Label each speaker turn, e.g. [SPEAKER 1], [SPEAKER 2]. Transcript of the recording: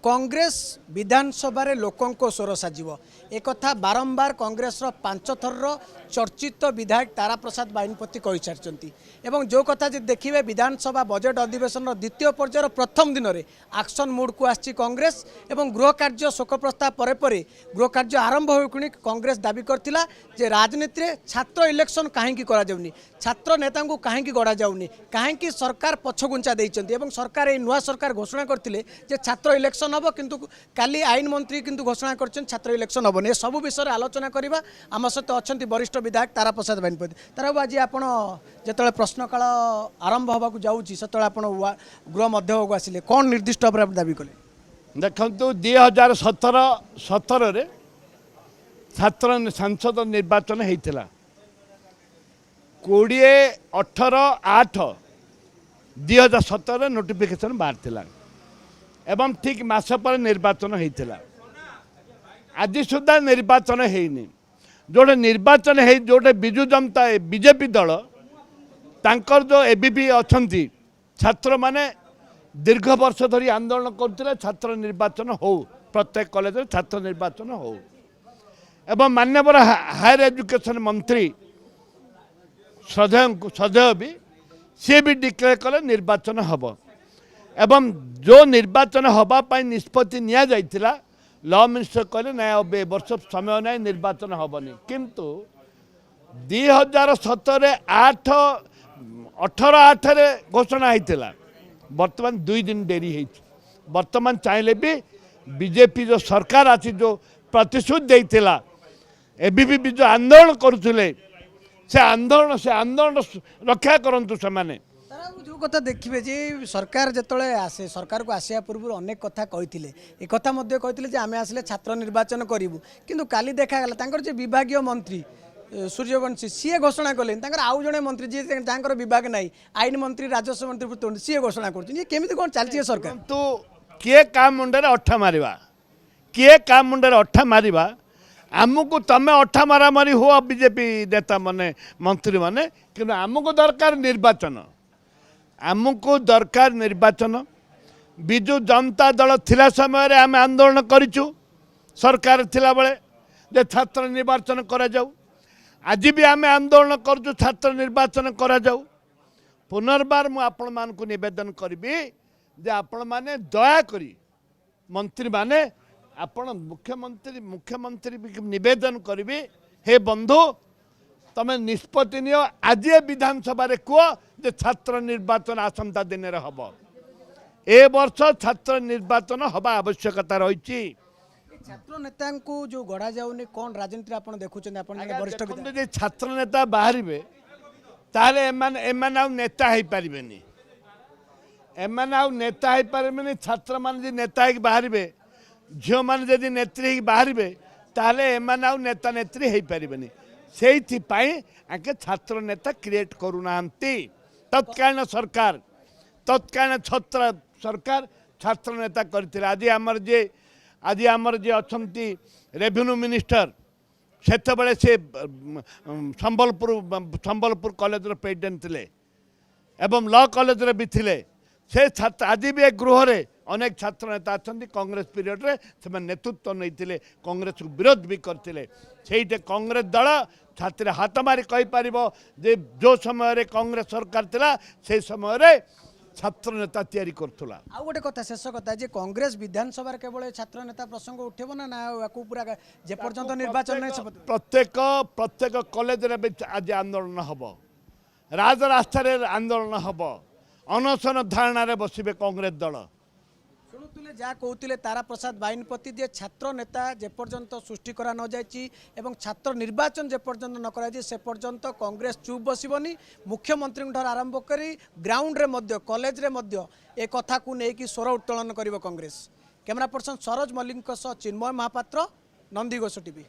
[SPEAKER 1] कांग्रेस विधानसभा लोकों स्वर साजिब एक बारंबार कांग्रेस 5 थर चर्चित विधायक तारा प्रसाद बाहिनीपति कही सारी एवं जो कथा देखिए विधानसभा बजेट अधिवेशन द्वितीय पर्यायर प्रथम दिन में एक्शन मोड को आसी कांग्रेस एवं गृह कार्य शोक प्रस्ताव पर गृह कार्य आरंभ हो कांग्रेस दाबी करथिला जे राजनीति में छात्र इलेक्शन कहीं कराଯାଉନି छात्र नेता को कहीं गड़ा जाऊनी कहीं सरकार पछगुंचा देइचंती एवं सरकार ए नुआ सरकार घोषणा करथिले जे छात्र इलेक्शन हम किंतु काली आईन मंत्री किंतु घोषणा कर छात्र इलेक्शन हम सब विषय आलोचना करवा आम सहित अच्छा वरिष्ठ विधायक तारा प्रसाद बाहिनीपति तारा बाबू आज आप जो प्रश्नकाल आरंभ होगा जाऊँगी से गृह मध्यभाग आसिले कौन निर्दिष्ट भाव में दाबी कले
[SPEAKER 2] देखु 2017 छात्र सांसद निर्वाचन होता 20/18/2017 नोटिफिकेशन बाहर एवं ठीक मास पर निर्वाचन होता आज सुधा निर्वाचन होनी जोटे निर्वाचन हो जोटे विजु जनता बीजेपी दल तांकर जो एबीपी अच्छा छात्र माने दीर्घ वर्ष धरी आंदोलन करते छात्र निर्वाचन हो प्रत्येक कॉलेज छात्र निर्वाचन हो एवं माननीय हायर एजुकेशन मंत्री श्रद्धेय भी सी भी डिक्लेयर कले निर्वाचन हम एवं जो निर्वाचन हवापाई निष्पत्ति नि जाइथिला लॉ मिनिस्टर कहले ना अब वर्ष समय ना निर्वाचन हेनी किंतु 2017 घोषणा होता बर्तमान 2 दिन डेरी है बर्तमान चाहले भी बीजेपी जो सरकार आसी जो प्रतिश्रुति देइथिला एबीपी भी जो आंदोलन करुले से आंदोलन रक्षा करंतु से माने
[SPEAKER 1] जो कथा देखिए जे सरकार जिते आसे सरकार को आसिया पूर्व अनेक कथा कही एक कथा कहते आम आसिले छात्र निर्वाचन करूँ किंतु काली देखागला जे विभागीय मंत्री सूर्यवंशी सी घोषणा कले आउ जड़े मंत्री जी विभाग ना आईन मंत्री राजस्व मंत्री सी घोषणा करमी कौन चलती है सरकार
[SPEAKER 2] तो किए का मुंडे अठा मारिबा किए का मुंडे अठा मारिबा आमको तमें अठा मारामारी हो बीजेपी नेता माने मंत्री माने कि आमको दरकार निर्वाचन आमको दरकार निर्वाचन विजु जनता दल थिला समय आम आंदोलन करिचु सरकार थिला बेले जे छात्र निर्वाचन करा जाऊ आज भी आम आंदोलन करूँ छात्र निर्वाचन करा जाऊ पुनर्बार मु आपण मान को निवेदन करी जे आपण माने दया करी मंत्री माने आपण मुख्यमंत्री निवेदन करी हे बंधु तमें निष्पत्ति नियो आज विधानसभा कह जे छात्र निर्वाचन आसंता दिन हम ए वर्ष छात्र निर्वाचन हवा आवश्यकता रही
[SPEAKER 1] छात्र नेता को जो गढ़ा जाऊनी कौन राजनीति आप वरिष्ठ
[SPEAKER 2] छात्र नेता बाहर ताले एमान नेता हो पारे एमान नेता हो पारे छात्र मान नेता बाहर झील मैंने जदि नेत्री बाहर ताले एमान नेता नेत्री हो पारे से छात्र नेता क्रिएट करूना तत्कालीन सरकार तत्कालीन छात्र सरकार छात्र नेता करते आज आमर जे अच्छा रेवेन्यू मिनिस्टर से से संबलपुर कॉलेज प्रेसिडेंट थे एवं लॉ कॉलेज भी थे से छात्र आज भी गृह रे अनेक छात्र नेता अच्छा कांग्रेस पीरियड रे से नेतृत्व नहीं कांग्रेस को विरोध भी करते से कांग्रेस दल छात्र हाथ मारी कहीपर जे जो समय कांग्रेस सरकार थिला से समय छात्र नेता तैयारी करथुला
[SPEAKER 1] आ गोटे कथा शेष कथा जे कांग्रेस विधानसभा केवल छात्र नेता प्रसंग उठेबो ना याकू पूरा जे पर्यंत निर्वाचन नहीं
[SPEAKER 2] प्रत्येक कॉलेज रे आज आंदोलन हबो राजरास्ता रे आंदोलन हबो अनशन धारणा रे बसिबे कांग्रेस दल
[SPEAKER 1] शुणुले जहाँ कहते तारा प्रसाद बाहिनीपति जे छात्र नेता जे पर्यंत सृष्टि करा न जायछि एवं छात्र निर्वाचन जे पर्यंत न करा से पर्यंत कांग्रेस चुप बसबनी मुख्यमंत्री आरंभ करी ग्राउंड रे मध्य कॉलेज रे मध्य ए कथा को लेकिन स्वर उत्तोलन करिवो कांग्रेस कैमरा पर्सन सरोज मल्लिक चिन्मय महापात्र नंदीघोष टीवी।